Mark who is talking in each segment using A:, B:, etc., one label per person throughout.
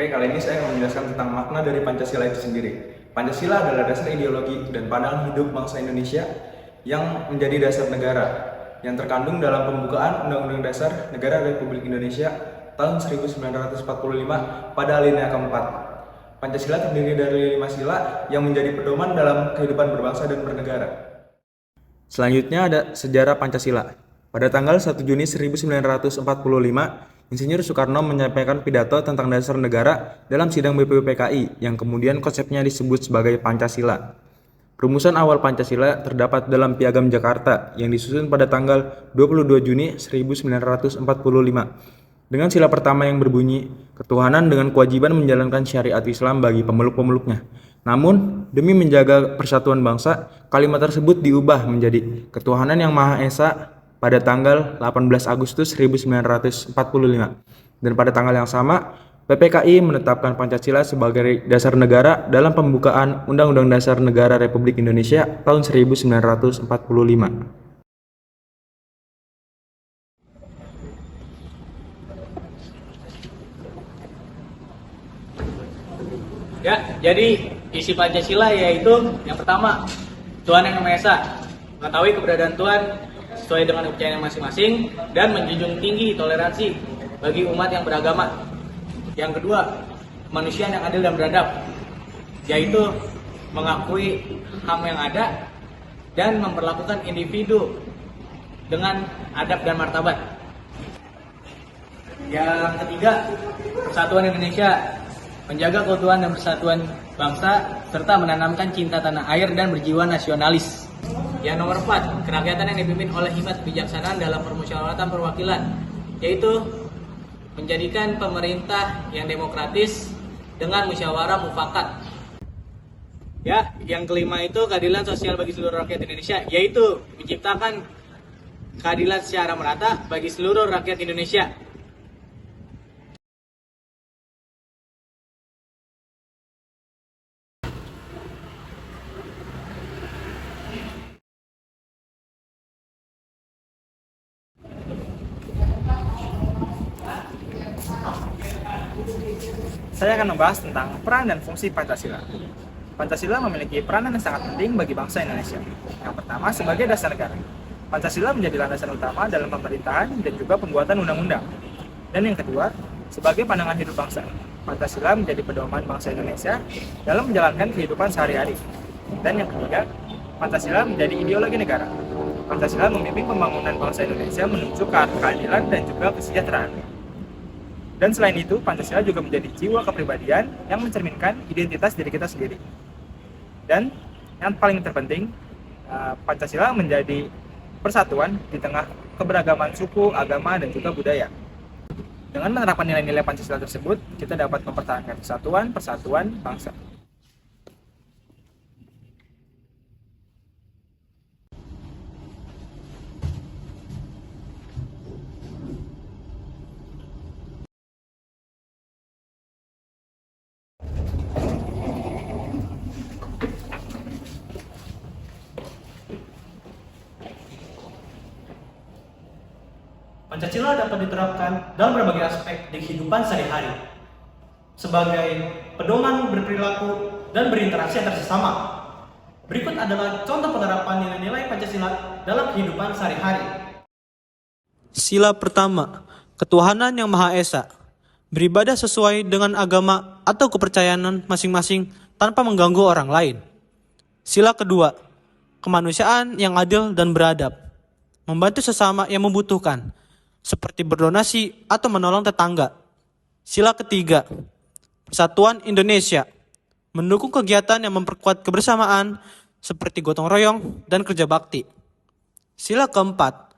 A: Oke, kali ini saya akan menjelaskan tentang makna dari Pancasila itu sendiri. Pancasila adalah dasar ideologi dan pandangan hidup bangsa Indonesia yang menjadi dasar negara, yang terkandung dalam pembukaan Undang-Undang Dasar Negara Republik Indonesia tahun 1945 pada alinea keempat. Pancasila terdiri dari 5 sila yang menjadi pedoman dalam kehidupan berbangsa dan bernegara. Selanjutnya ada sejarah Pancasila. Pada tanggal 1 Juni 1945, Insinyur Soekarno menyampaikan pidato tentang dasar negara dalam sidang BPUPKI yang kemudian konsepnya disebut sebagai Pancasila. Rumusan awal Pancasila terdapat dalam Piagam Jakarta yang disusun pada tanggal 22 Juni 1945 dengan sila pertama yang berbunyi ketuhanan dengan kewajiban menjalankan syariat Islam bagi pemeluk-pemeluknya. Namun, demi menjaga persatuan bangsa, kalimat tersebut diubah menjadi ketuhanan yang Maha Esa pada tanggal 18 Agustus 1945. Dan pada tanggal yang sama, PPKI menetapkan Pancasila sebagai dasar negara dalam pembukaan Undang-Undang Dasar Negara Republik Indonesia tahun 1945.
B: Ya, jadi isi Pancasila yaitu yang pertama, Tuhan Yang Maha Esa, mengetahui keberadaan Tuhan sesuai dengan kepercayaan masing-masing dan menjunjung tinggi toleransi bagi umat yang beragama. Yang kedua, kemanusiaan yang adil dan beradab, yaitu mengakui HAM yang ada dan memperlakukan individu dengan adab dan martabat. Yang ketiga, persatuan Indonesia, menjaga keutuhan dan persatuan bangsa serta menanamkan cinta tanah air dan berjiwa nasionalis. Yang nomor 4, kerakyatan yang dipimpin oleh hikmat kebijaksanaan dalam permusyawaratan perwakilan, yaitu menjadikan pemerintah yang demokratis dengan musyawarah mufakat. Ya, yang kelima itu keadilan sosial bagi seluruh rakyat Indonesia, yaitu menciptakan keadilan secara merata bagi seluruh rakyat Indonesia.
C: Saya akan membahas tentang peran dan fungsi Pancasila. Pancasila memiliki peranan yang sangat penting bagi bangsa Indonesia. Yang pertama, sebagai dasar negara. Pancasila menjadi landasan utama dalam pemerintahan dan juga pembuatan undang-undang. Dan yang kedua, sebagai pandangan hidup bangsa. Pancasila menjadi pedoman bangsa Indonesia dalam menjalankan kehidupan sehari-hari. Dan yang ketiga, Pancasila menjadi ideologi negara. Pancasila memimpin pembangunan bangsa Indonesia menuju ke arah keadilan dan juga kesejahteraan. Dan selain itu, Pancasila juga menjadi jiwa kepribadian yang mencerminkan identitas diri kita sendiri. Dan yang paling terpenting, Pancasila menjadi persatuan di tengah keberagaman suku, agama, dan juga budaya. Dengan menerapkan nilai-nilai Pancasila tersebut, kita dapat mempertahankan persatuan bangsa.
D: Pancasila dapat diterapkan dalam berbagai aspek di kehidupan sehari-hari sebagai pedoman berperilaku dan berinteraksi antar sesama. Berikut adalah contoh penerapan nilai-nilai Pancasila dalam kehidupan sehari-hari.
E: Sila pertama, ketuhanan yang Maha Esa. Beribadah sesuai dengan agama atau kepercayaan masing-masing tanpa mengganggu orang lain. Sila kedua, kemanusiaan yang adil dan beradab. Membantu sesama yang membutuhkan, seperti berdonasi atau menolong tetangga. Sila ketiga, persatuan Indonesia. Mendukung kegiatan yang memperkuat kebersamaan seperti gotong royong dan kerja bakti. Sila keempat,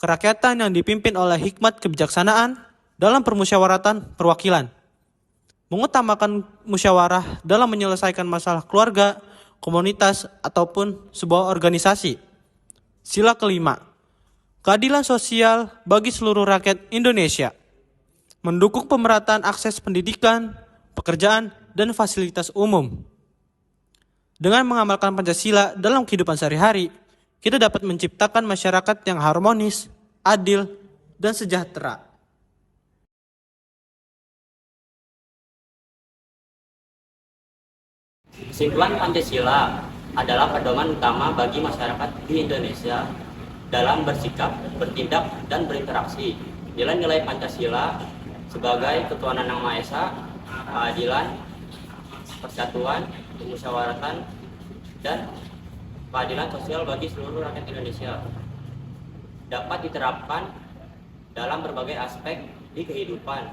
E: kerakyatan yang dipimpin oleh hikmat kebijaksanaan dalam permusyawaratan perwakilan. Mengutamakan musyawarah dalam menyelesaikan masalah keluarga, komunitas, ataupun sebuah organisasi. Sila kelima, keadilan sosial bagi seluruh rakyat Indonesia. Mendukung pemerataan akses pendidikan, pekerjaan, dan fasilitas umum. Dengan mengamalkan Pancasila dalam kehidupan sehari-hari, kita dapat menciptakan masyarakat yang harmonis, adil, dan sejahtera.
F: Kesimpulan Pancasila adalah pedoman utama bagi masyarakat di Indonesia dalam bersikap, bertindak, dan berinteraksi. Nilai-nilai Pancasila sebagai ketuhanan Yang Maha Esa, keadilan, persatuan, kemusyawaratan, dan keadilan sosial bagi seluruh rakyat Indonesia dapat diterapkan dalam berbagai aspek di kehidupan.